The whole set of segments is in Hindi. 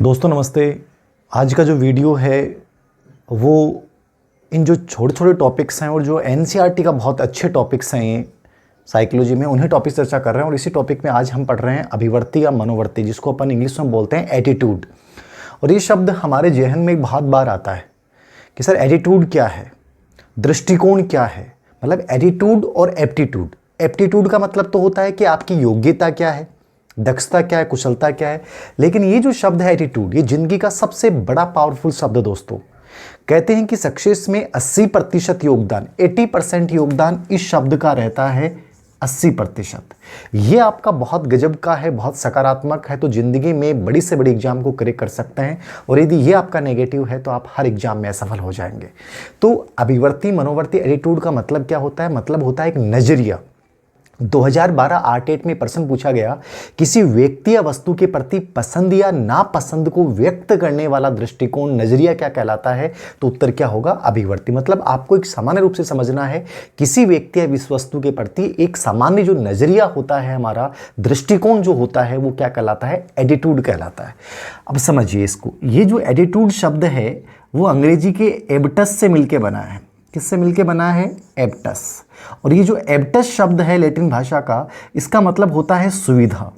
दोस्तों नमस्ते। आज का जो वीडियो है वो इन जो छोटे छोटे टॉपिक्स हैं और जो एनसीईआरटी का बहुत अच्छे टॉपिक्स हैं ये साइकोलॉजी में, उन्हीं टॉपिक चर्चा कर रहे हैं। और इसी टॉपिक में आज हम पढ़ रहे हैं अभिवर्ती या मनोवर्ती, जिसको अपन इंग्लिश में बोलते हैं एटीट्यूड। और ये शब्द हमारे जहन में बहुत बार आता है कि सर एटीट्यूड क्या है, दृष्टिकोण क्या है। मतलब एटीट्यूड और एप्टीट्यूड। एप्टीट्यूड का मतलब तो होता है कि आपकी योग्यता क्या है, दक्षता क्या है, कुशलता क्या है। लेकिन ये जो शब्द है एटीट्यूड, ये जिंदगी का सबसे बड़ा पावरफुल शब्द है दोस्तों। कहते हैं कि सक्सेस में 80% योगदान, 80% योगदान इस शब्द का रहता है। 80% ये आपका बहुत गजब का है, बहुत सकारात्मक है, तो जिंदगी में बड़ी से बड़ी एग्जाम को क्रैक कर सकते हैं। और यदि ये आपका नेगेटिव है तो आप हर एग्जाम में असफल हो जाएंगे। तो अभिवर्ती मनोवर्ती एटीट्यूड का मतलब क्या होता है? मतलब होता है एक नजरिया। 2012 आर्ट में प्रश्न पूछा गया, किसी व्यक्ति या वस्तु के प्रति पसंद या नापसंद को व्यक्त करने वाला दृष्टिकोण नजरिया क्या कहलाता है? तो उत्तर क्या होगा? अभिवर्ती। मतलब आपको एक सामान्य रूप से समझना है, किसी व्यक्ति या इस वस्तु के प्रति एक सामान्य जो नजरिया होता है, हमारा दृष्टिकोण जो होता है, वो क्या कहलाता है? एटीट्यूड कहलाता है। अब समझिए इसको, ये जो एटीट्यूड शब्द है वो अंग्रेजी के एबटस से मिलकर बना है। किससे मिलके बना है? एबटस। और ये जो एबटस शब्द है लैटिन भाषा का, इसका मतलब होता है सुविधा,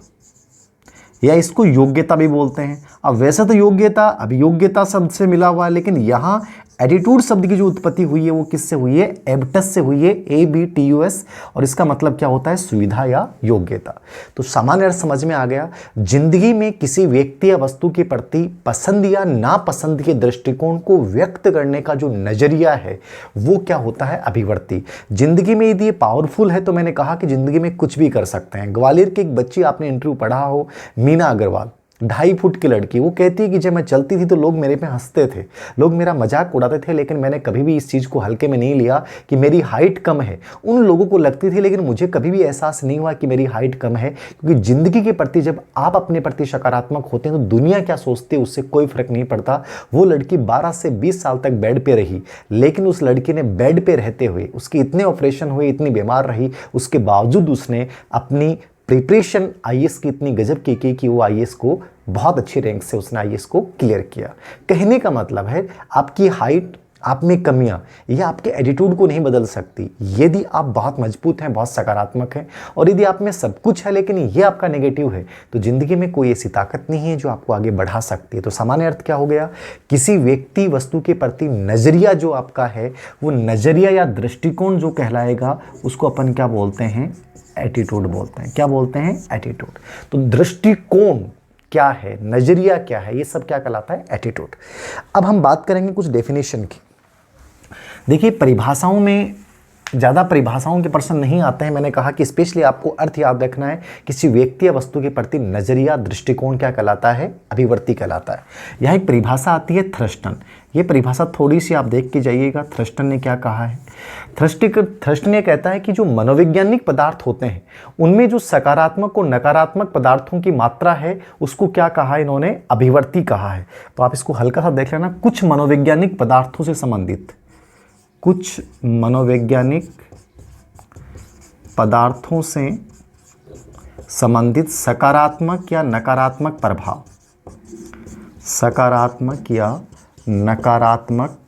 या इसको योग्यता भी बोलते हैं। अब वैसे तो योग्यता अभियोग्यता शब्द से मिला हुआ है, लेकिन यहाँ एटीट्यूड शब्द की जो उत्पत्ति हुई है वो किससे हुई है? एबटस से हुई है, ABTUS। और इसका मतलब क्या होता है? सुविधा या योग्यता। तो सामान्य अर्थ समझ में आ गया। जिंदगी में किसी व्यक्ति या वस्तु के प्रति पसंद या नापसंद के दृष्टिकोण को व्यक्त करने का जो नजरिया है वो क्या होता है? अभिवर्ती। जिंदगी में यदि ये पावरफुल है तो मैंने कहा कि जिंदगी में कुछ भी कर सकते हैं। ग्वालियर की एक बच्ची, आपने इंटरव्यू पढ़ा हो, मीना अग्रवाल, 2.5 फुट की लड़की, वो कहती है कि जब मैं चलती थी तो लोग मेरे पे हंसते थे, लोग मेरा मजाक उड़ाते थे, लेकिन मैंने कभी भी इस चीज़ को हल्के में नहीं लिया कि मेरी हाइट कम है। उन लोगों को लगती थी, लेकिन मुझे कभी भी एहसास नहीं हुआ कि मेरी हाइट कम है। क्योंकि ज़िंदगी के प्रति जब आप अपने प्रति सकारात्मक होते हैं तो दुनिया क्या सोचती है उससे कोई फर्क नहीं पड़ता। वो लड़की 12 से 20 साल तक बेड पर रही, लेकिन उस लड़की ने बेड पर रहते हुए, उसके इतने ऑपरेशन हुए, इतनी बीमार रही, उसके बावजूद उसने अपनी प्रिपरेशन आईएएस की इतनी गजब की कि वो आईएएस को बहुत अच्छी रैंक से उसने आईएएस को क्लियर किया। कहने का मतलब है, आपकी हाइट, आप में कमियां, ये आपके एटीट्यूड को नहीं बदल सकती। यदि आप बहुत मजबूत हैं, बहुत सकारात्मक हैं, और यदि आप में सब कुछ है लेकिन ये आपका नेगेटिव है, तो जिंदगी में कोई ऐसी ताकत नहीं है जो आपको आगे बढ़ा सकती है। तो सामान्य अर्थ क्या हो गया? किसी व्यक्ति वस्तु के प्रति नजरिया जो आपका है, वो नजरिया या दृष्टिकोण जो कहलाएगा, उसको अपन क्या बोलते हैं? एटीट्यूड बोलते हैं। क्या बोलते हैं? एटीट्यूड। तो दृष्टिकोण क्या है, नजरिया क्या है, ये सब क्या कहलाता है? एटीट्यूड। अब हम बात करेंगे कुछ डेफिनेशन की। देखिए, परिभाषाओं में ज़्यादा परिभाषाओं के प्रश्न नहीं आते हैं। मैंने कहा कि स्पेशली आपको अर्थ याद रखना है। किसी व्यक्ति या वस्तु के प्रति नजरिया, दृष्टिकोण क्या कहलाता है? अभिवर्ती कहलाता है। यहाँ एक परिभाषा आती है थ्रस्टन। ये परिभाषा थोड़ी सी आप देख के जाइएगा, थ्रस्टन ने क्या कहा है। थ्रस्टन ये कहता है कि जो मनोवैज्ञानिक पदार्थ होते हैं उनमें जो सकारात्मक और नकारात्मक पदार्थों की मात्रा है उसको क्या कहा है इन्होंने? अभिवर्ती कहा है। तो आप इसको हल्का सा देख लेना। कुछ मनोवैज्ञानिक पदार्थों से संबंधित, कुछ मनोवैज्ञानिक पदार्थों से संबंधित सकारात्मक या नकारात्मक प्रभाव, सकारात्मक या नकारात्मक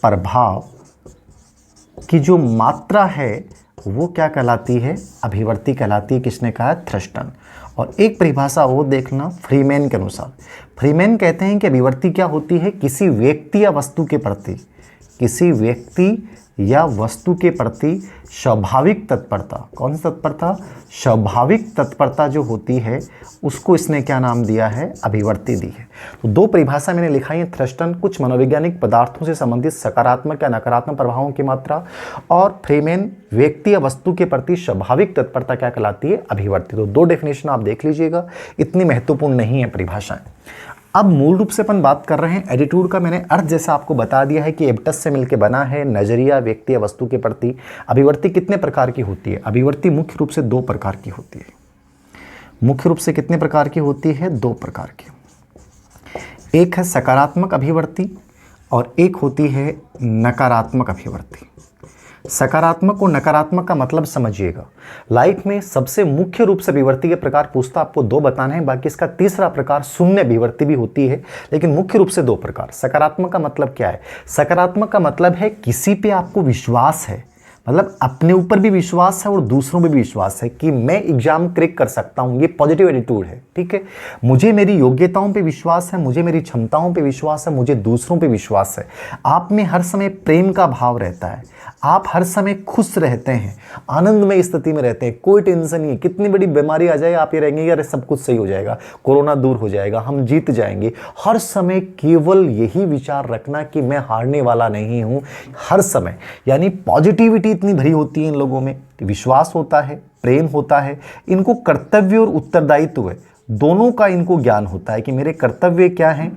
प्रभाव की जो मात्रा है वो क्या कहलाती है? अभिवर्ती कहलाती है। किसने कहा? थ्रस्टन। और एक परिभाषा वो देखना फ्रीमैन के अनुसार। फ्रीमैन कहते हैं कि अभिवर्ती क्या होती है? किसी व्यक्ति या वस्तु के प्रति, किसी व्यक्ति या वस्तु के प्रति स्वाभाविक तत्परता। कौन सी तत्परता? स्वाभाविक तत्परता जो होती है उसको इसने क्या नाम दिया है? अभिवर्ती दी है। तो दो परिभाषा मैंने लिखाई है। थ्रस्टन कुछ मनोवैज्ञानिक पदार्थों से संबंधित सकारात्मक या नकारात्मक प्रभावों की मात्रा, और फ्रीमैन व्यक्ति या वस्तु के प्रति स्वाभाविक तत्परता क्या कहलाती है? अभिवर्ती। तो दो डेफिनेशन आप देख लीजिएगा, इतनी महत्वपूर्ण नहीं है परिभाषाएं। अब मूल रूप से अपन बात कर रहे हैं एटीट्यूड का। मैंने अर्थ जैसा आपको बता दिया है कि एबटस से मिलकर बना है, नजरिया व्यक्ति या वस्तु के प्रति। अभिवर्ती कितने प्रकार की होती है? अभिवर्ती मुख्य रूप से 2 प्रकार की होती है। मुख्य रूप से कितने प्रकार की होती है? 2 प्रकार की। एक है सकारात्मक अभिवर्ती और एक होती है नकारात्मक अभिवर्ती। सकारात्मक और नकारात्मक का मतलब समझिएगा। लाइफ में सबसे मुख्य रूप से अभिव्यक्ति के प्रकार पूछता आपको दो बताने हैं, बाकी इसका तीसरा प्रकार शून्य अभिव्यक्ति भी होती है, लेकिन मुख्य रूप से दो प्रकार। सकारात्मक का मतलब क्या है? सकारात्मक का मतलब है किसी पे आपको विश्वास है, मतलब अपने ऊपर भी विश्वास है और दूसरों पे भी विश्वास है कि मैं एग्जाम क्रैक कर सकता हूं, ये पॉजिटिव एटीट्यूड है। ठीक है, मुझे मेरी योग्यताओं पे विश्वास है, मुझे मेरी क्षमताओं पे विश्वास है, मुझे दूसरों पे विश्वास है। आप में हर समय प्रेम का भाव रहता है, आप हर समय खुश रहते हैं, आनंदमय स्थिति में रहते हैं, कोई टेंशन नहीं है। कितनी बड़ी बीमारी आ जाए आप ये रहेंगे यार सब कुछ सही हो जाएगा, कोरोना दूर हो जाएगा, हम जीत जाएंगे। हर समय केवल यही विचार रखना कि मैं हारने वाला नहीं हूं, हर समय। यानी पॉजिटिविटी इतनी भरी होती है इन लोगों में, विश्वास होता है, प्रेम होता है, इनको कर्तव्य और उत्तरदायित्व है दोनों का इनको ज्ञान होता है कि मेरे कर्तव्य क्या हैं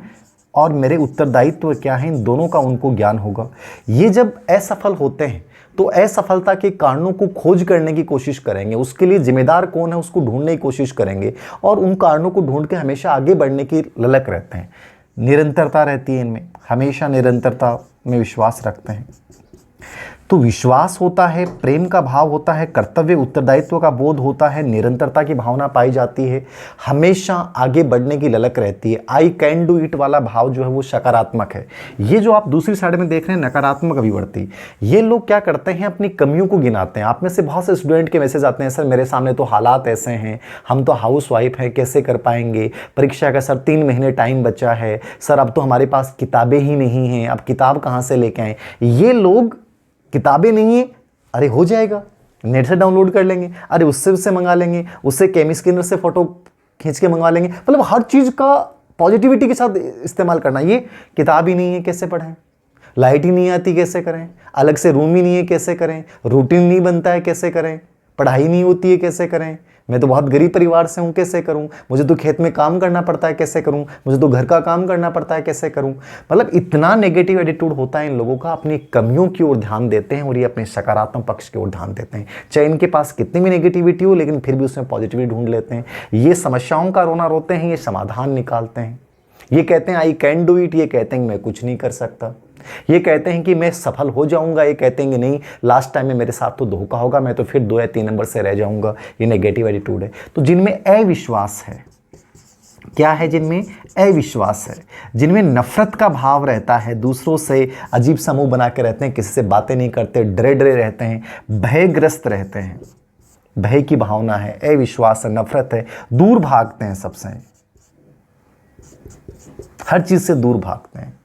और मेरे उत्तरदायित्व क्या हैं, इन दोनों का उनको ज्ञान होगा। ये जब असफल होते हैं तो असफलता के कारणों को खोज करने की कोशिश करेंगे, उसके लिए जिम्मेदार कौन है उसको ढूंढने की कोशिश करेंगे और उन कारणों को ढूंढ के हमेशा आगे बढ़ने की ललक रहते हैं। निरंतरता रहती है इनमें, हमेशा निरंतरता में विश्वास रखते हैं। तो विश्वास होता है, प्रेम का भाव होता है, कर्तव्य उत्तरदायित्व का बोध होता है, निरंतरता की भावना पाई जाती है, हमेशा आगे बढ़ने की ललक रहती है। आई कैन डू इट वाला भाव जो है वो सकारात्मक है। ये जो आप दूसरी साइड में देख रहे हैं नकारात्मक अभिव्यक्ति, ये लोग क्या करते हैं अपनी कमियों को गिनाते हैं। आप में से बहुत से स्टूडेंट के मैसेज आते हैं, सर मेरे सामने तो हालात ऐसे हैं, हम तो हाउस वाइफ हैं, कैसे कर पाएंगे, परीक्षा का सर 3 महीने टाइम बचा है, सर अब तो हमारे पास किताबें ही नहीं हैं, अब किताब कहाँ से लेके आएँ। ये लोग किताबें नहीं है, अरे हो जाएगा, नेट से डाउनलोड कर लेंगे, अरे उससे मंगा लेंगे, उससे केमिस्कैनर से फोटो खींच के मंगवा लेंगे। मतलब हर चीज़ का पॉजिटिविटी के साथ इस्तेमाल करना। ये किताब ही नहीं है कैसे पढ़ें, लाइट ही नहीं आती कैसे करें, अलग से रूम ही नहीं है कैसे करें, रूटीन नहीं बनता है कैसे करें, पढ़ाई नहीं होती है कैसे करें, मैं तो बहुत गरीब परिवार से हूँ कैसे करूँ, मुझे तो खेत में काम करना पड़ता है कैसे करूँ, मुझे तो घर का काम करना पड़ता है कैसे करूँ। मतलब इतना नेगेटिव एटीट्यूड होता है इन लोगों का, अपनी कमियों की ओर ध्यान देते हैं और ये अपने सकारात्मक पक्ष की ओर ध्यान देते हैं। चाहे इनके पास कितनी भी नेगेटिविटी हो लेकिन फिर भी उसमें पॉजिटिविटी ढूंढ लेते हैं। ये समस्याओं का रोना रोते हैं, ये समाधान निकालते हैं। ये कहते हैं आई कैन डू इट, ये कहते हैं मैं कुछ नहीं कर सकता। ये कहते हैं कि मैं सफल हो जाऊंगा, ये कहते हैं कि नहीं लास्ट टाइम में मेरे साथ तो धोखा होगा, मैं तो फिर 2 या 3 नंबर से रह जाऊंगा। ये नेगेटिव एटीट्यूड है। तो जिनमें अविश्वास है, क्या है जिनमें अविश्वास है, जिनमें नफरत का भाव रहता है, दूसरों से अजीब समूह बना के रहते हैं, किसी से बातें नहीं करते, डरे डरे रहते हैं, भयग्रस्त रहते हैं, भय की भावना है, अविश्वास है, नफरत है, दूर भागते हैं सबसे, हर चीज से दूर भागते हैं।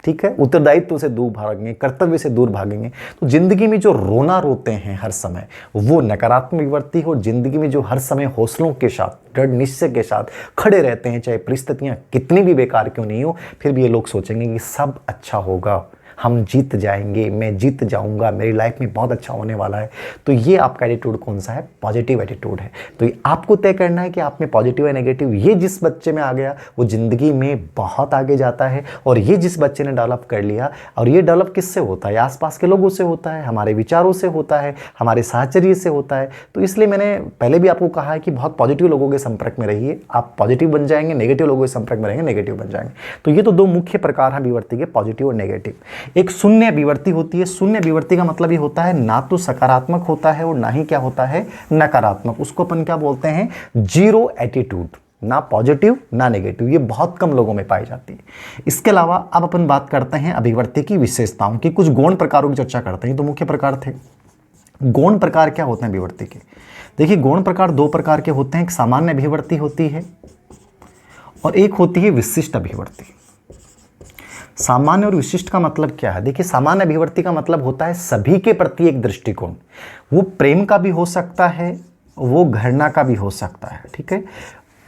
ठीक है, उत्तरदायित्व से दूर भागेंगे, कर्तव्य से दूर भागेंगे। तो जिंदगी में जो रोना रोते हैं हर समय वो नकारात्मक विवर्ती हो। जिंदगी में जो हर समय हौसलों के साथ, दृढ़ निश्चय के साथ खड़े रहते हैं, चाहे परिस्थितियां कितनी भी बेकार क्यों नहीं हो, फिर भी ये लोग सोचेंगे कि सब अच्छा होगा, हम जीत जाएंगे, मैं जीत जाऊंगा, मेरी लाइफ में बहुत अच्छा होने वाला है। तो ये आपका एटीट्यूड कौन सा है? पॉजिटिव एटीट्यूड है। तो ये आपको तय करना है कि आप में पॉजिटिव है नेगेटिव। ये जिस बच्चे में आ गया वो जिंदगी में बहुत आगे जाता है, और ये जिस बच्चे ने डेवलप कर लिया, और ये डेवलप किससे होता है? आसपास के लोगों से होता है, हमारे विचारों से होता है, हमारे साहचर्य से होता है। तो इसलिए मैंने पहले भी आपको कहा है कि बहुत पॉजिटिव लोगों के संपर्क में रहिए, आप पॉजिटिव बन जाएंगे, नेगेटिव लोगों के संपर्क में रहेंगे, नेगेटिव बन जाएंगे। तो ये तो 2 मुख्य प्रकार हैं अभिव्यक्ति के, पॉजिटिव और नेगेटिव। एक शून्य अभिव्यक्ति होती है। शून्य अभिव्यक्ति का मतलब ये होता है ना तो सकारात्मक होता है और ना ही क्या होता है, नकारात्मक। उसको अपन क्या बोलते हैं? जीरो एटीट्यूड, ना पॉजिटिव ना नेगेटिव। ये बहुत कम लोगों में पाई जाती है। इसके अलावा अब अपन बात करते हैं अभिव्यक्ति की विशेषताओं की, कुछ गौण प्रकारों की चर्चा करते हैं। तो मुख्य प्रकार थे। गौण प्रकार क्या होते हैं अभिव्यक्ति के? देखिए, गौण प्रकार 2 प्रकार के होते हैं। एक सामान्य अभिव्यक्ति होती है और एक होती है विशिष्ट अभिव्यक्ति। सामान्य और विशिष्ट का मतलब क्या है? देखिए, सामान्य अभिव्यक्ति का मतलब होता है सभी के प्रति एक दृष्टिकोण। वो प्रेम का भी हो सकता है, वो घृणा का भी हो सकता है। ठीक है,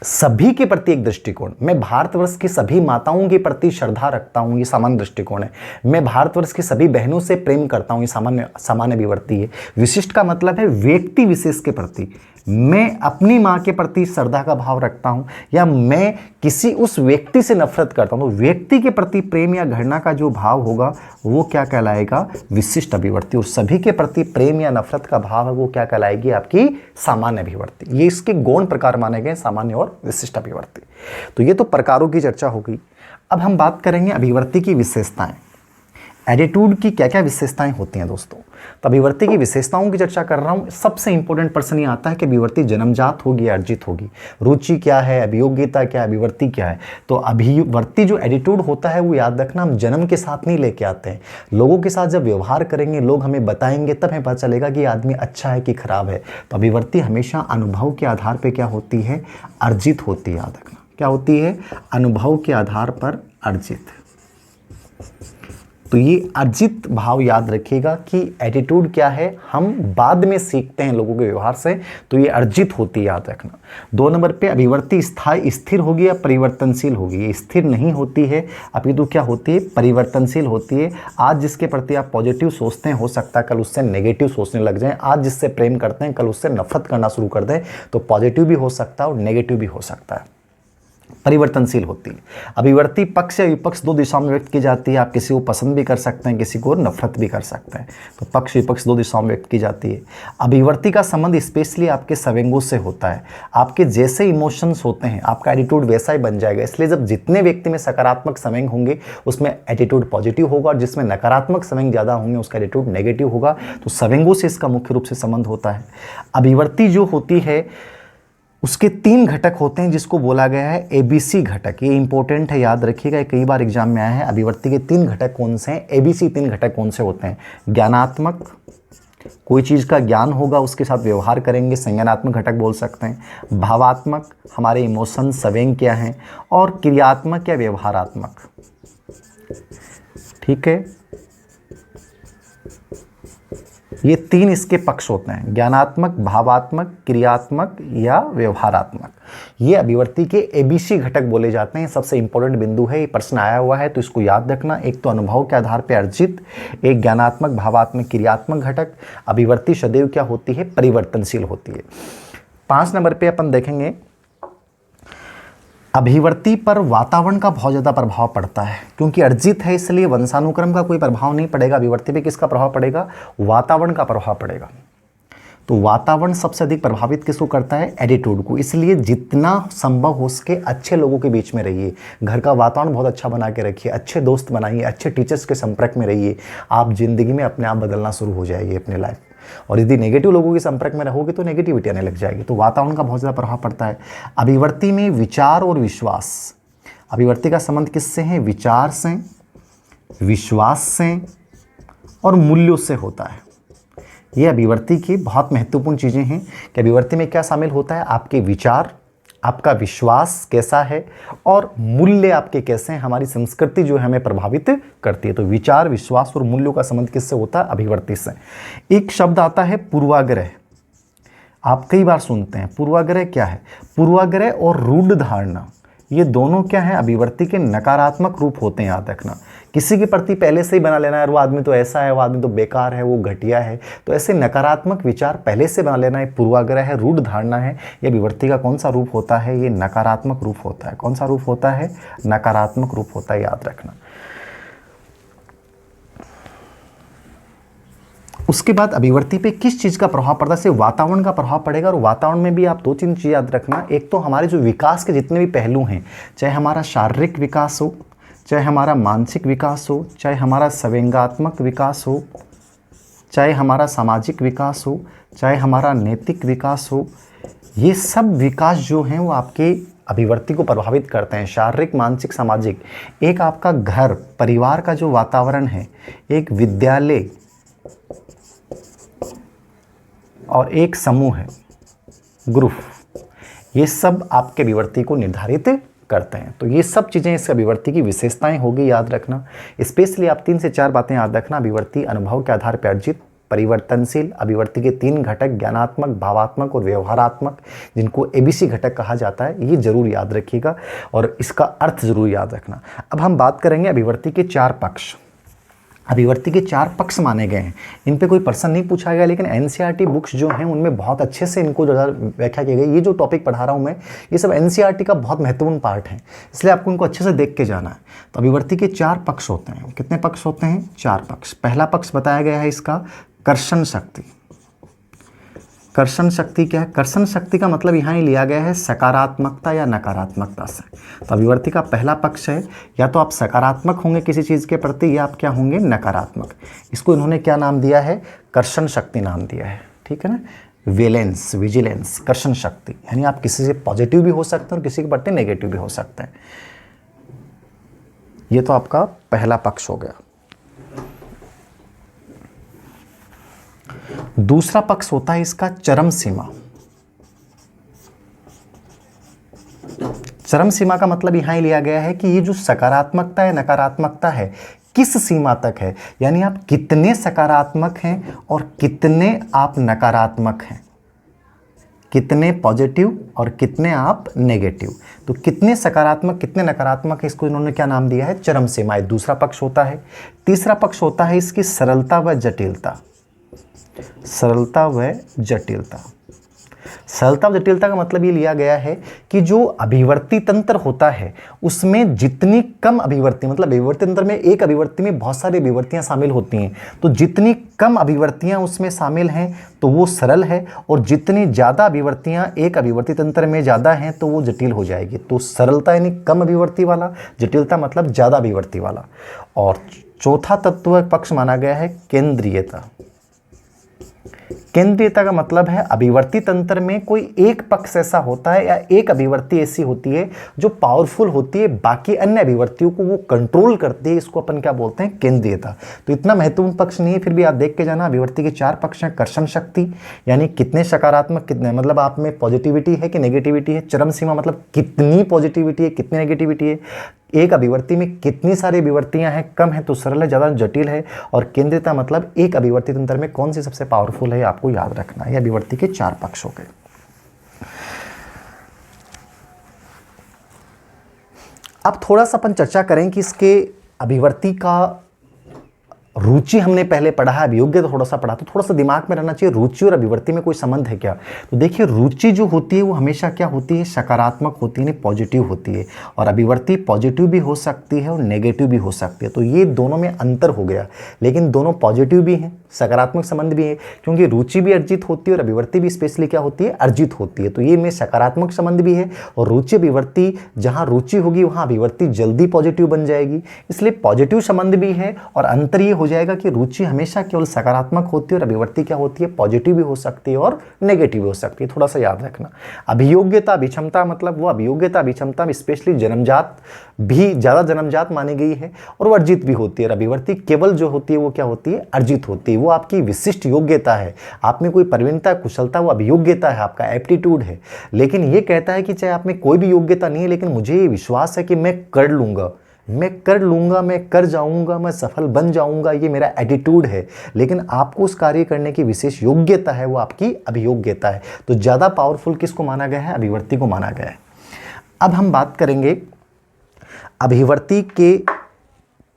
सभी के प्रति एक दृष्टिकोण। मैं भारतवर्ष की सभी माताओं के प्रति श्रद्धा रखता हूँ, ये सामान्य दृष्टिकोण है। मैं भारतवर्ष की सभी बहनों से प्रेम करता हूँ, ये सामान्य अभिव्यक्ति है। विशिष्ट का मतलब है व्यक्ति विशेष के प्रति। मैं अपनी माँ के प्रति श्रद्धा का भाव रखता हूँ, या मैं किसी उस व्यक्ति से नफरत करता हूँ, तो व्यक्ति के प्रति प्रेम या घृणा का जो भाव होगा वो क्या कहलाएगा? विशिष्ट अभिव्यक्ति। और सभी के प्रति प्रेम या नफरत का भाव है वो क्या कहलाएगी? आपकी सामान्य अभिव्यक्ति। ये इसके गौण प्रकार माने गए, सामान्य और विशिष्ट अभिव्यक्ति। तो ये तो प्रकारों की चर्चा हो गई। अब हम बात करेंगे अभिव्यक्ति की विशेषताएं। एटीट्यूड की क्या क्या विशेषताएं होती हैं दोस्तों। तो अभिवर्ती की विशेषताओं की चर्चा कर रहा हूँ। सबसे इंपॉर्टेंट पर्सन ये आता है कि अभिवर्ती जन्मजात होगी या अर्जित होगी, रुचि क्या है, अभियोग्यता क्या है, अभिवर्ती क्या है। तो अभिवर्ती जो एटीट्यूड होता है वो याद रखना हम जन्म के साथ नहीं लेके आते हैं। लोगों के साथ जब व्यवहार करेंगे, लोग हमें बताएंगे, तब हमें पता चलेगा कि आदमी अच्छा है कि खराब है। तो अभिवर्ती हमेशा अनुभव के आधार पर क्या होती है, अर्जित होती है। याद रखना क्या होती है, अनुभव के आधार पर अर्जित। तो ये अर्जित भाव याद रखिएगा कि एटीट्यूड क्या है, हम बाद में सीखते हैं लोगों के व्यवहार से, तो ये अर्जित होती है, याद रखना। 2 नंबर पे अभिवर्ती स्थायी स्थिर होगी या परिवर्तनशील होगी। ये स्थिर नहीं होती है, अपितु क्या होती है, परिवर्तनशील होती है। आज जिसके प्रति आप पॉजिटिव सोचते हैं, हो सकता है कल उससे नेगेटिव सोचने लग जाएं। आज जिससे प्रेम करते हैं, कल उससे नफरत करना शुरू कर दें। तो पॉजिटिव भी हो सकता है और नेगेटिव भी हो सकता है। परिवर्तनशील होती है। अभिवर्ती पक्ष या विपक्ष 2 दिशाओं में व्यक्त की जाती है। आप किसी को पसंद भी कर सकते हैं, किसी को नफरत भी कर सकते हैं। तो पक्ष विपक्ष 2 दिशाओं में व्यक्त की जाती है। अभिवर्ती का संबंध स्पेशली आपके सवेंगों से होता है। आपके जैसे इमोशंस होते हैं, आपका एटीट्यूड वैसा ही बन जाएगा। इसलिए जब जितने व्यक्ति में सकारात्मक सवेंग होंगे उसमें एटीट्यूड पॉजिटिव होगा, और जिसमें नकारात्मक सवेंग ज़्यादा होंगे उसका एटीट्यूड नेगेटिव होगा। तो सवेंगों से इसका मुख्य रूप से संबंध होता है। अभिवर्ती जो होती है उसके 3 घटक होते हैं, जिसको बोला गया है एबीसी घटक। ये इंपॉर्टेंट है, याद रखिएगा, कई बार एग्जाम में आया है। अभिवर्ती के 3 घटक कौन से हैं, एबीसी 3 घटक कौन से होते हैं। ज्ञानात्मक, कोई चीज़ का ज्ञान होगा उसके साथ व्यवहार करेंगे, संज्ञानात्मक घटक बोल सकते हैं। भावात्मक, हमारे इमोशन सवेंग क्या हैं। और क्रियात्मक या व्यवहारात्मक। ठीक है, ये 3 इसके पक्ष होते हैं, ज्ञानात्मक, भावात्मक, क्रियात्मक या व्यवहारात्मक। ये अभिवर्ती के एबीसी घटक बोले जाते हैं। सबसे इंपॉर्टेंट बिंदु है, ये प्रश्न आया हुआ है तो इसको याद रखना। एक तो अनुभव के आधार पर अर्जित, एक ज्ञानात्मक, भावात्मक, क्रियात्मक घटक। अभिवर्ती सदैव क्या होती है, परिवर्तनशील होती है। 5 नंबर पे अपन देखेंगे, अभिवर्ती पर वातावरण का बहुत ज़्यादा प्रभाव पड़ता है। क्योंकि अर्जित है इसलिए वंशानुक्रम का कोई प्रभाव नहीं पड़ेगा। अभिवर्ती पे किसका प्रभाव पड़ेगा, वातावरण का प्रभाव पड़ेगा। तो वातावरण सबसे अधिक प्रभावित किसको करता है, एटीट्यूड को। इसलिए जितना संभव हो सके अच्छे लोगों के बीच में रहिए, घर का वातावरण बहुत अच्छा बना के रखिए, अच्छे दोस्त बनाइए, अच्छे टीचर्स के संपर्क में रहिए। आप जिंदगी में अपने आप बदलना शुरू हो जाएगी अपने लाइफ। और यदि नेगेटिव लोगों के संपर्क में रहोगे तो नेगेटिविटी आने लग जाएगी। तो वातावरण का बहुत ज़्यादा प्रभाव पड़ता है। अभिवर्ती में विचार और विश्वास। अभिवर्ती का संबंध किससे है, विचार से, विश्वास से और मूल्यों से होता है। ये अभिवर्ती की बहुत महत्वपूर्ण चीज़ें हैं कि अभिवर्ती में क्या शामिल होता है, आपके विचार, आपका विश्वास कैसा है और मूल्य आपके कैसे हैं। हमारी संस्कृति जो है हमें प्रभावित करती है। तो विचार, विश्वास और मूल्यों का संबंध किससे होता है, अभिवर्ती से। एक शब्द आता है पूर्वाग्रह, आप कई बार सुनते हैं। पूर्वाग्रह क्या है, पूर्वाग्रह और रूढ़ धारणा, ये दोनों क्या है, अभिवर्ती के नकारात्मक रूप होते हैं। याद रखना, किसी के प्रति पहले से ही बना लेना है, वो आदमी तो ऐसा है, वो आदमी तो बेकार है, वो घटिया है, तो ऐसे नकारात्मक विचार पहले से बना लेना है, पूर्वाग्रह है, रूढ़ धारणा है। ये अभिवर्ती का कौन सा रूप होता है, ये नकारात्मक रूप होता है। कौन सा रूप होता है, नकारात्मक रूप होता है, याद रखना। उसके बाद अभिवर्ती पे किस चीज़ का प्रभाव पड़ता है, सिर्फ वातावरण का प्रभाव पड़ेगा। और वातावरण में भी आप 2-3 चीज़ याद रखना। एक तो हमारे जो विकास के जितने भी पहलू हैं, चाहे हमारा शारीरिक विकास हो, चाहे हमारा मानसिक विकास हो, चाहे हमारा संवेगात्मक विकास हो, चाहे हमारा सामाजिक विकास हो, चाहे हमारा नैतिक विकास हो, ये सब विकास जो हैं वो आपके अभिवर्ती को प्रभावित करते हैं। शारीरिक, मानसिक, सामाजिक। एक आपका घर परिवार का जो वातावरण है, एक विद्यालय और एक समूह है, ग्रुप, ये सब आपके अभिवर्ती को निर्धारित करते हैं। तो ये सब चीज़ें इस अभिवर्ती की विशेषताएं होगी, याद रखना। स्पेशली आप 3 से 4 बातें याद रखना। अभिवर्ती अनुभव के आधार पर अर्जित, परिवर्तनशील। अभिवर्ती के 3 घटक, ज्ञानात्मक, भावात्मक और व्यवहारात्मक, जिनको एबीसी घटक कहा जाता है, ये जरूर याद रखिएगा और इसका अर्थ जरूर याद रखना। अब हम बात करेंगे अभिवर्ती के 4 पक्ष। अभिवर्ती के 4 पक्ष माने गए हैं। इन पे कोई प्रश्न नहीं पूछा गया, लेकिन एनसीईआरटी बुक्स जो हैं उनमें बहुत अच्छे से इनको व्याख्या की गई। ये जो टॉपिक पढ़ा रहा हूँ मैं, ये सब एनसीईआरटी का बहुत महत्वपूर्ण पार्ट है, इसलिए आपको इनको अच्छे से देख के जाना है। तो अभिवर्ती के 4 पक्ष होते हैं। कितने पक्ष होते हैं, 4 पक्ष। पहला पक्ष बताया गया है इसका कर्षण शक्ति। कर्षण शक्ति क्या है? कर्षण शक्ति का मतलब यहाँ ही लिया गया है सकारात्मकता या नकारात्मकता से। तो अभिवर्ती का पहला पक्ष है, या तो आप सकारात्मक होंगे किसी चीज़ के प्रति, या आप क्या होंगे, नकारात्मक। इसको इन्होंने क्या नाम दिया है? कर्षण शक्ति नाम दिया है, ठीक है ना। वेलेंस, विजिलेंस, कर्षण शक्ति, यानी आप किसी से पॉजिटिव भी हो सकते हैं और किसी के प्रति नेगेटिव भी हो सकते हैं। ये तो आपका पहला पक्ष हो गया। दूसरा पक्ष होता है इसका चरम सीमा। चरम सीमा का मतलब यहां ही लिया गया है कि ये जो सकारात्मकता है, नकारात्मकता है, किस सीमा तक है, यानी आप कितने सकारात्मक हैं और कितने आप नकारात्मक हैं, कितने पॉजिटिव और कितने आप नेगेटिव। तो कितने सकारात्मक कितने नकारात्मक है, इसको इन्होंने क्या नाम दिया है? चरम सीमा। दूसरा पक्ष होता है। तीसरा पक्ष होता है इसकी सरलता व जटिलता। सरलता व जटिलता। सरलता व जटिलता का मतलब ये लिया गया है कि जो अभिवर्ती तंत्र होता है उसमें जितनी कम अभिवर्ती, मतलब अभिवर्ती तंत्र में एक अभिवर्ती में बहुत सारी अभिवर्तियां शामिल होती हैं, तो जितनी कम अभिवर्तियां उसमें शामिल हैं तो वो सरल है, और जितनी ज़्यादा अभिवर्तियां एक अभिवर्ती तंत्र में ज़्यादा हैं तो वो जटिल हो जाएगी। तो सरलता यानी कम अभिवर्ती वाला, जटिलता मतलब ज़्यादा अभिवर्ती वाला। और चौथा तत्व पक्ष माना गया है केंद्रीयता। केंद्रीयता का मतलब है अभिवर्ती तंत्र में कोई एक पक्ष ऐसा होता है या एक अभिवर्ती ऐसी होती है जो पावरफुल होती है, बाकी अन्य अभिवर्तियों को वो कंट्रोल करती है। इसको अपन क्या बोलते हैं? केंद्रीयता। तो इतना महत्वपूर्ण पक्ष नहीं है, फिर भी आप देख के जाना। अभिवर्ती के 4 पक्ष हैं। कर्षण शक्ति यानी कितने सकारात्मक, कितने मतलब आप में पॉजिटिविटी है कि नेगेटिविटी है। चरम सीमा मतलब कितनी पॉजिटिविटी है, कितनी नेगेटिविटी है। एक अभिवर्ती में कितनी सारी अभिवर्तियां हैं, कम है तो सरल है, ज़्यादा जटिल है। और केंद्रीयता मतलब एक अभिवर्ती तंत्र में कौन सी सबसे पावरफुल है, आपको याद रखना है। ये अभिवर्ती के 4 पक्ष हो गए। अब थोड़ा सा अपन चर्चा करें कि इसके अभिवर्ती का रुचि हमने पहले पढ़ा है, अभियोग्य थोड़ा सा पढ़ा, तो थोड़ा सा दिमाग में रहना चाहिए रुचि और अभिवर्ती में कोई संबंध है क्या। तो देखिए रुचि जो होती है वो हमेशा क्या होती है? सकारात्मक होती है, पॉजिटिव होती है। और अभिवर्ती पॉजिटिव भी हो सकती है और नेगेटिव भी हो सकती है। तो ये दोनों में अंतर हो गया, लेकिन दोनों पॉजिटिव भी हैं, सकारात्मक संबंध भी है, क्योंकि रुचि भी अर्जित होती है और अभिवर्ती भी स्पेशली क्या होती है? अर्जित होती है। तो ये में सकारात्मक संबंध भी है, और रुचि अभिवर्ती, जहाँ रुचि होगी वहाँ अभिवर्ती जल्दी पॉजिटिव बन जाएगी, इसलिए पॉजिटिव संबंध भी है। और अंतर ये हो जाएगा कि रुचि हमेशा केवल सकारात्मक होती है और अभिवर्ती क्या होती है? पॉजिटिव भी हो सकती है और नेगेटिव भी हो सकती है। थोड़ा सा याद रखना। अभियोग्यता अभिक्षमता मतलब वो अभियोग्यता अभिक्षमता में स्पेशली जन्मजात भी ज़्यादा जन्मजात मानी गई है और वो अर्जित भी होती है। और अभिवर्ती केवल जो होती है वो क्या होती है? अर्जित होती है। वो आपकी विशिष्ट योग्यता है, आप में कोई प्रवीणता कुशलता, वो अभियोग्यता है, आपका एप्टीट्यूड है। लेकिन ये कहता है कि चाहे आप में कोई भी योग्यता नहीं है, लेकिन मुझे ये विश्वास है कि मैं कर लूँगा, मैं कर लूँगा, मैं कर जाऊँगा, मैं सफल बन जाऊँगा, ये मेरा एटीट्यूड है। लेकिन आपको उस कार्य करने की विशेष योग्यता है, वो आपकी अभियोग्यता है। तो ज़्यादा पावरफुल किसको माना गया है? अभिवर्ती को माना गया है। अब हम बात करेंगे अभिवर्ती के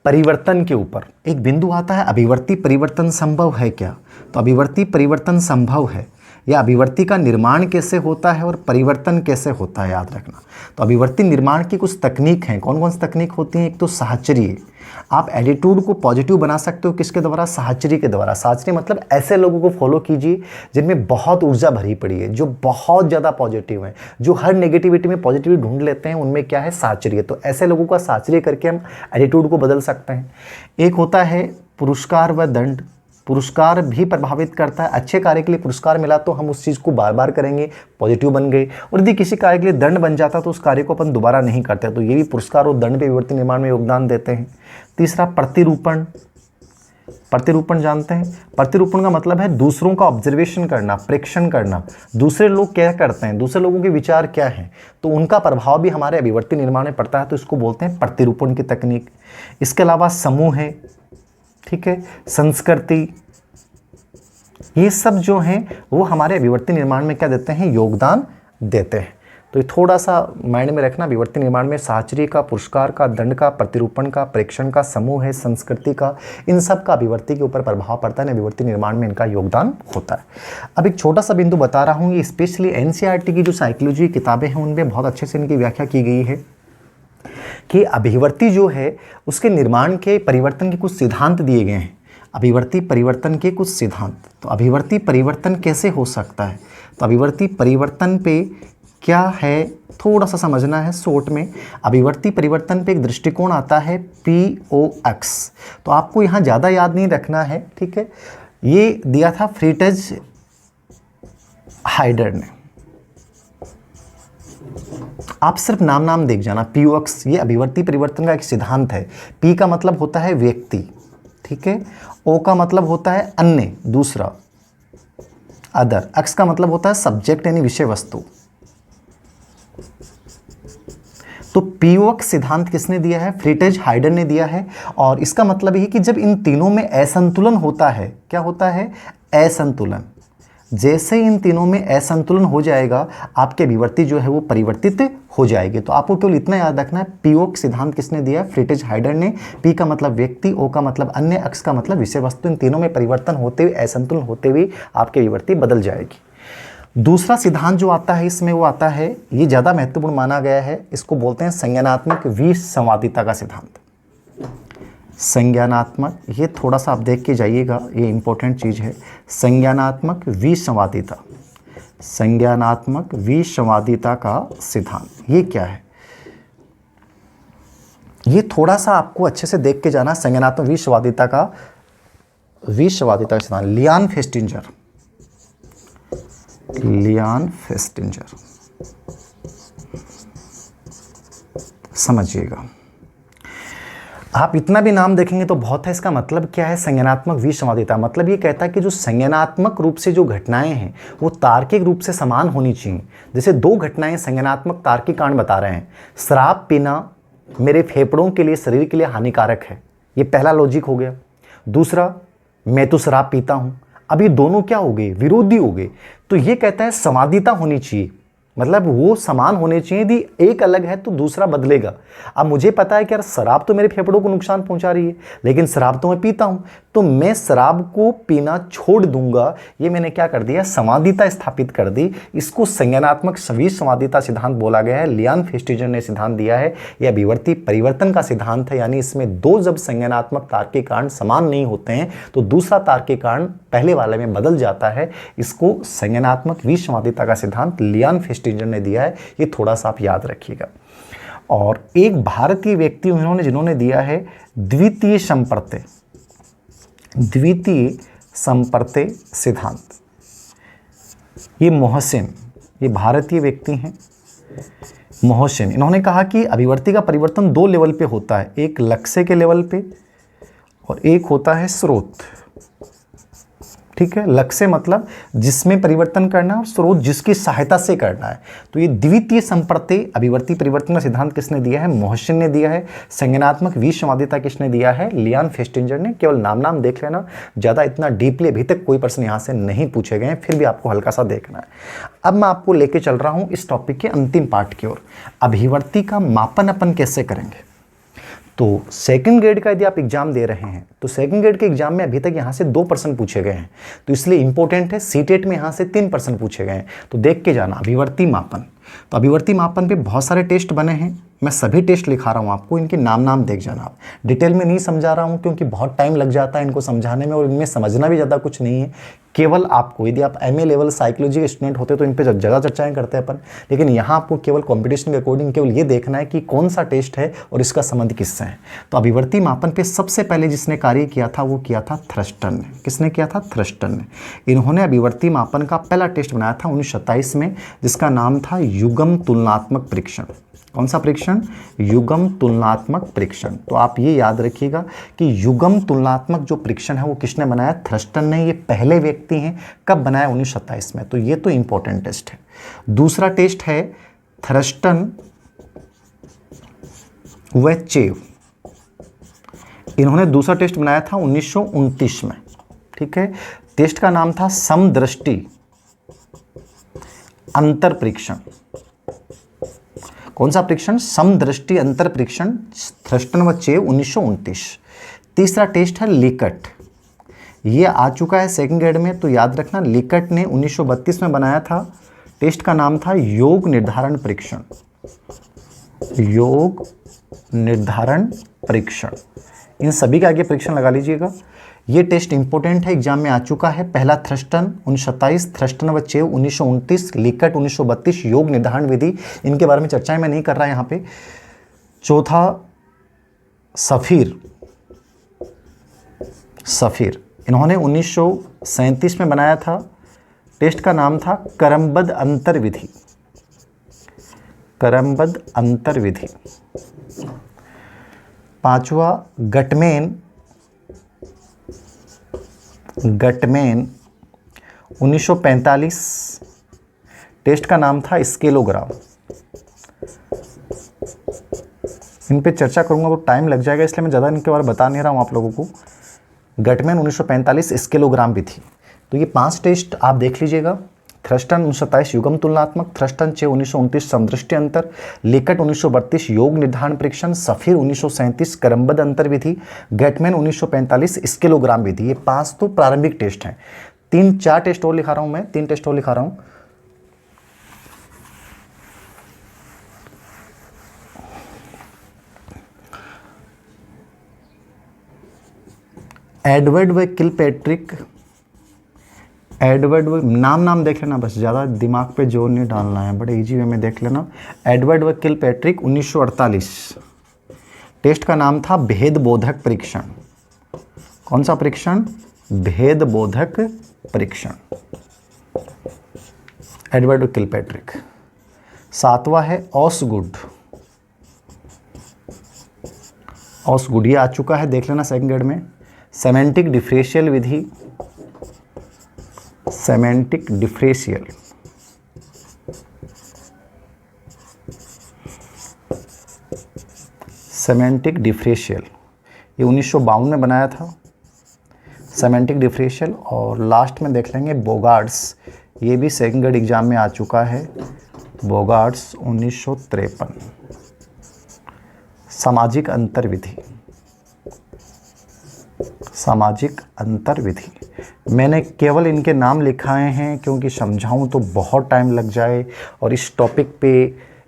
परिवर्तन के ऊपर। एक बिंदु आता है अभिवर्ती परिवर्तन संभव है क्या? तो अभिवर्ती परिवर्तन संभव है, या अभिवर्ती का निर्माण कैसे होता है और परिवर्तन कैसे होता है, याद रखना। तो अभिवर्ती निर्माण की कुछ तकनीक हैं। कौन कौन सी तकनीक होती हैं? एक तो साहचर्य। आप एटीट्यूड को पॉजिटिव बना सकते हो किसके द्वारा? साहचर्य के द्वारा। साहचर्य मतलब ऐसे लोगों को फॉलो कीजिए जिनमें बहुत ऊर्जा भरी पड़ी है, जो बहुत ज़्यादा पॉजिटिव हैं, जो हर नेगेटिविटी में पॉजिटिविटी ढूंढ लेते हैं, उनमें क्या है? साहचर्य। तो ऐसे लोगों का साहचर्य करके हम एटीट्यूड को बदल सकते हैं। एक होता है पुरस्कार व दंड। पुरस्कार भी प्रभावित करता है। अच्छे कार्य के लिए पुरस्कार मिला तो हम उस चीज़ को बार बार करेंगे, पॉजिटिव बन गए। और यदि किसी कार्य के लिए दंड बन जाता तो उस कार्य को अपन दोबारा नहीं करते। तो ये भी पुरस्कार और दंड भी अभिवर्ती निर्माण में योगदान देते हैं। तीसरा प्रतिरूपण। प्रतिरूपण जानते हैं? प्रतिरूपण का मतलब है दूसरों का ऑब्जर्वेशन करना, प्रेक्षण करना। दूसरे लोग क्या करते हैं, दूसरे लोगों के विचार क्या हैं, तो उनका प्रभाव भी हमारे अभिवर्ती निर्माण में पड़ता है। तो इसको बोलते हैं प्रतिरूपण की तकनीक। इसके अलावा समूह है, ठीक है, संस्कृति, ये सब जो हैं वो हमारे अभिवर्ती निर्माण में क्या देते हैं? योगदान देते हैं। तो ये थोड़ा सा माइंड में रखना। अभिवर्ती निर्माण में साहचर्य का, पुरस्कार का, दंड का, प्रतिरूपण का, प्रेक्षण का, समूह है, संस्कृति का, इन सब का अभिवर्ती के ऊपर प्रभाव पड़ता है। अभिवर्ती निर्माण में इनका योगदान होता है। अब एक छोटा सा बिंदु बता रहा हूँ, ये स्पेशली एनसीईआरटी की जो साइकोलॉजी की किताबें हैं उनमें बहुत अच्छे से इनकी व्याख्या की गई है कि अभिवर्ती जो है उसके निर्माण के परिवर्तन के कुछ सिद्धांत दिए गए हैं। अभिवर्ती परिवर्तन के कुछ सिद्धांत। तो अभिवर्ती परिवर्तन कैसे हो सकता है, तो अभिवर्ती परिवर्तन पे क्या है थोड़ा सा समझना है शॉर्ट में। अभिवर्ती परिवर्तन पे एक दृष्टिकोण आता है POX। तो आपको यहाँ ज़्यादा याद नहीं रखना है, ठीक है। ये दिया था फ्रीटेज हाइडर ने, आप सिर्फ नाम देख जाना। POX ये अभिवर्ती परिवर्तन का एक सिद्धांत है। P का मतलब होता है व्यक्ति, ठीक है। O का मतलब होता है अन्य, दूसरा, अदर। X का मतलब होता है सब्जेक्ट यानी विषय वस्तु। तो POX सिद्धांत किसने दिया है, फ्रीटेज हाइडर ने दिया है। और इसका मतलब ये कि जब इन तीनों में असंतुलन होता है, क्या होता है, असंतुलन, जैसे इन तीनों में असंतुलन हो जाएगा आपके अभिवर्ती जो है वो परिवर्तित हो जाएगी। तो आपको केवल इतना याद रखना है, POX सिद्धांत किसने दिया है, फ्रीटेज हाइडर ने। P का मतलब व्यक्ति, O का मतलब अन्य, X का मतलब विषय वस्तु। इन तीनों में परिवर्तन होते हुए, असंतुलन होते हुए आपके अभिवर्ती बदल जाएगी। दूसरा सिद्धांत जो आता है इसमें वो आता है, ये ज़्यादा महत्वपूर्ण माना गया है, इसको बोलते हैं संज्ञानात्मक विसंवादिता का सिद्धांत। संज्ञानात्मक, ये थोड़ा सा आप देख के जाइएगा, ये इंपॉर्टेंट चीज़ है। संज्ञानात्मक विसंवादिता, संज्ञानात्मक विसंवादिता का सिद्धांत ये क्या है, ये थोड़ा सा आपको अच्छे से देख के जाना। संज्ञानात्मक विसंवादिता का सिद्धांत लियान फेस्टिंजर, लियान फेस्टिंजर, समझिएगा। आप इतना भी नाम देखेंगे तो बहुत है। इसका मतलब क्या है, संज्ञानात्मक विसंवादिता मतलब ये कहता है कि जो संज्ञानात्मक रूप से जो घटनाएं हैं वो तार्किक रूप से समान होनी चाहिए। जैसे दो घटनाएं संज्ञानात्मक तार्किक कांड बता रहे हैं, शराब पीना मेरे फेफड़ों के लिए, शरीर के लिए हानिकारक है, ये पहला लॉजिक हो गया। दूसरा, मैं तो शराब पीता हूं। अब ये दोनों क्या हो गए, विरोधी हो गए। तो ये कहता है संवादिता होनी चाहिए, मतलब वो समान होने चाहिए। यदि एक अलग है तो दूसरा बदलेगा। अब मुझे पता है कि यार शराब तो मेरे फेफड़ों को नुकसान पहुंचा रही है, लेकिन शराब तो मैं पीता हूं, तो मैं शराब को पीना छोड़ दूंगा। ये मैंने क्या कर दिया, संवादिता स्थापित कर दी। इसको संज्ञानात्मक विसंवादिता सिद्धांत बोला गया है। लियान फेस्टिंजर ने सिद्धांत दिया है। यह अभिवर्ती परिवर्तन का सिद्धांत है, यानी इसमें दो जब संज्ञानात्मक तार्किक कांड समान नहीं होते हैं तो दूसरा तार्किक कांड पहले वाले में बदल जाता है। इसको संज्ञानात्मक विसंवादिता का सिद्धांत लियान फेस्टिंजर ने दिया है। ये थोड़ा सा आप याद रखिएगा। और एक भारतीय व्यक्ति उन्होंने जिन्होंने दिया है द्वितीय संपर्त्य, द्वितीय संपर्त्य सिद्धांत, ये मोहसिन, ये भारतीय व्यक्ति हैं मोहसिन। इन्होंने कहा कि अभिवर्ती का परिवर्तन दो लेवल पे होता है, एक लक्ष्य के लेवल पे और एक होता है स्रोत, ठीक है। लक्ष्य मतलब जिसमें परिवर्तन करना है और स्रोत जिसकी सहायता से करना है। तो ये द्वितीय संपर्त्य अभिवर्ती परिवर्तन का सिद्धांत किसने दिया है, मोहसिन ने दिया है। संज्ञानात्मक विसंवादिता किसने दिया है, लियान फेस्टिंजर ने। केवल नाम देख लेना, ज़्यादा इतना डीपली अभी तक कोई प्रश्न यहाँ से नहीं पूछे गए हैं, फिर भी आपको हल्का सा देखना है। अब मैं आपको लेके चल रहा हूँ इस टॉपिक के अंतिम पार्ट की ओर। अभिवर्ती का मापन अपन कैसे करेंगे। तो सेकंड ग्रेड का यदि आप एग्जाम दे रहे हैं तो सेकंड ग्रेड के एग्जाम में अभी तक यहाँ से 2 प्रश्न पूछे गए हैं, तो इसलिए इंपॉर्टेंट है। सीटेट में यहाँ से 3 प्रश्न पूछे गए हैं, तो देख के जाना। अभिवर्ती मापन, तो अभिवर्ती मापन पे बहुत सारे टेस्ट बने हैं, मैं सभी टेस्ट लिखा रहा हूँ आपको, इनके नाम देख जाना आप। डिटेल में नहीं समझा रहा हूँ क्योंकि बहुत टाइम लग जाता है इनको समझाने में और इनमें समझना भी ज़्यादा कुछ नहीं है। केवल आपको, यदि आप MA लेवल साइकोलॉजी के स्टूडेंट होते तो इन पर ज़्यादा चर्चाएं करते हैं अपन, लेकिन यहाँ आपको केवल कंपटीशन के अकॉर्डिंग केवल ये देखना है कि कौन सा टेस्ट है और इसका संबंध किससे है। तो अभिवर्ती मापन पे सबसे पहले जिसने कार्य किया था वो किया था थ्रस्टन ने। किसने किया था, थ्रस्टन ने। इन्होंने अभिवर्ती मापन का पहला टेस्ट बनाया था 1927 में, जिसका नाम था युग्म तुलनात्मक परीक्षण। कौन सा परीक्षण, युग्म तुलनात्मक परीक्षण। तो आप ये याद रखिएगा कि युग्म तुलनात्मक जो परीक्षण है वो किसने बनाया, थ्रस्टन ने। ये पहले व्यक्ति हैं, कब बनाया, 1927 में। तो ये तो इंपॉर्टेंट टेस्ट है। दूसरा टेस्ट है थ्रस्टन व चेव, इन्होंने दूसरा टेस्ट बनाया था 1929 में, ठीक है। टेस्ट का नाम था समदृष्टि अंतर परीक्षण। कौन सा परीक्षण, समदृष्टि अंतर परीक्षण, थ्रस्टन व चेव 1929। तीसरा टेस्ट है लिकट, ये आ चुका है सेकंड ग्रेड में, तो याद रखना लिकट ने 1932 में बनाया था। टेस्ट का नाम था योग निर्धारण परीक्षण, योग निर्धारण परीक्षण। इन सभी के आगे परीक्षण लगा लीजिएगा। ये टेस्ट इंपॉर्टेंट है, एग्जाम में आ चुका है। पहला थ्रस्टन 1927, थ्रस्टन व चेव 1929, लिकट 1932, योग निर्धारण विधि, इनके बारे में चर्चाएं मैं नहीं कर रहा यहाँ पे। चौथा सफ़ीर, इन्होंने 1937 में बनाया था। टेस्ट का नाम था क्रमबद्ध अंतर विधि, क्रमबद्ध अंतर विधि। पांचवा गटमेन 1945, टेस्ट का नाम था स्केलोग्राम। इन पे चर्चा करूंगा तो टाइम लग जाएगा, इसलिए मैं ज़्यादा इनके बारे में बता नहीं रहा हूँ आप लोगों को। गटमेन 1945 स्केलोग्राम विधि। तो ये 5 टेस्ट आप देख लीजिएगा। थ्रस्टन 1927 युगम तुलनात्मक, थ्रस्टन 6 1929 समदृष्टि अंतर, लिकट 1932 योग निर्धारण परीक्षण, सफ़ीर 1937 क्रमबद्ध अंतर विधि, गटमैन 1945 स्केलोग्राम विधि। ये 5 तो प्रारंभिक टेस्ट हैं। 4 टेस्ट और लिखा रहा हूं मैं, 3 टेस्ट और लिखा रहा हूं। एडवर्ड व किलपैट्रिक, एडवर्ड व नाम देख लेना, बस ज़्यादा दिमाग पे जोर नहीं डालना है, बड़े इजी वे में देख लेना। एडवर्ड व किलपैट्रिक 1948, टेस्ट का नाम था भेदबोधक परीक्षण। कौन सा परीक्षण? भेदबोधक परीक्षण, एडवर्ड व किलपैट्रिक। 7वां है ऑसगुड, ये आ चुका है, देख लेना सेकंड ग्रेड में। सेमेंटिक डिफरेंशियल विधि, सेमेंटिक डिफरेंशियल, ये 1952 में बनाया था सेमेंटिक डिफरेंशियल। और लास्ट में देख लेंगे बोगार्ड्स, ये भी सेकंड ग्रेड एग्जाम में आ चुका है, बोगार्ड्स 1953, सामाजिक अंतर विधि, सामाजिक अंतर विधि। मैंने केवल इनके नाम लिखाए हैं क्योंकि समझाऊं तो बहुत टाइम लग जाए और इस टॉपिक पे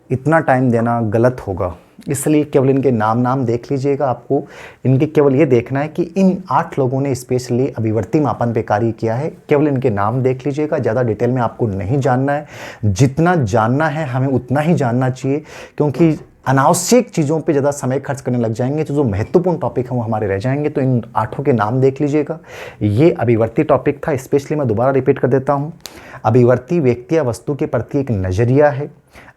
इतना टाइम देना गलत होगा, इसलिए केवल इनके नाम देख लीजिएगा। आपको इनके केवल ये देखना है कि इन 8 लोगों ने स्पेशली अभिवर्ती मापन पे कार्य किया है, केवल इनके नाम देख लीजिएगा। ज़्यादा डिटेल में आपको नहीं जानना है, जितना जानना है हमें उतना ही जानना चाहिए, क्योंकि अनावश्यक चीज़ों पे ज़्यादा समय खर्च करने लग जाएंगे तो जो महत्वपूर्ण टॉपिक हैं वो हमारे रह जाएंगे। तो इन 8 के नाम देख लीजिएगा। ये अभिवर्ती टॉपिक था, स्पेशली मैं दोबारा रिपीट कर देता हूँ। अभिवर्ती व्यक्ति या वस्तु के प्रति एक नज़रिया है।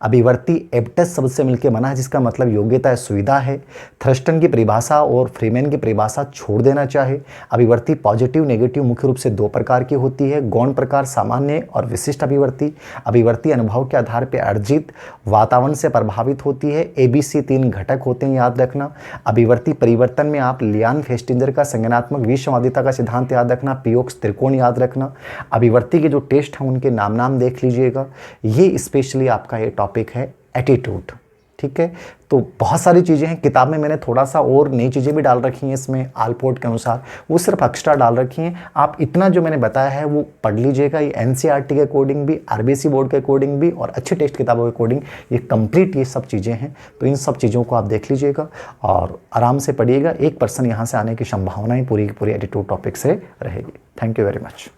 अभिवर्ती एप्टस शब्द से मिलकर बना है, जिसका मतलब योग्यता है, सुविधा है। थ्रस्टन की परिभाषा और फ्रीमैन की परिभाषा छोड़ देना चाहे। अभिवर्ती पॉजिटिव नेगेटिव मुख्य रूप से 2 प्रकार की होती है, गौण प्रकार, सामान्य और विशिष्ट अभिवर्ती। अभिवर्ती अनुभव के आधार पर अर्जित, वातावरण से प्रभावित होती है। ABC 3 घटक होते हैं, याद रखना। अभिवर्ती परिवर्तन में आप लियान फेस्टिंजर का संज्ञानात्मक विषमवादिता का सिद्धांत याद रखना, पियोक्स त्रिकोण याद रखना। अभिवर्ती के जो टेस्ट हैं उनके नाम देख लीजिएगा। ये स्पेशली आपका ये टॉपिक है एटीट्यूड, ठीक है। तो बहुत सारी चीज़ें हैं, किताब में मैंने थोड़ा सा और नई चीज़ें भी डाल रखी हैं इसमें आलपोर्ट के अनुसार, वो सिर्फ एक्स्ट्रा डाल रखी हैं। आप इतना जो मैंने बताया है वो पढ़ लीजिएगा। ये NCERT के अकॉर्डिंग भी, RBC बोर्ड के अकॉर्डिंग भी और अच्छी टेस्ट किताबों के अकॉर्डिंग ये कंप्लीट ये सब चीज़ें हैं। तो इन सब चीज़ों को आप देख लीजिएगा और आराम से पढ़िएगा। 1% यहाँ से आने की संभावनाएँ पूरी की पूरी एटीट्यूड टॉपिक से रहेगी। Thank you very much.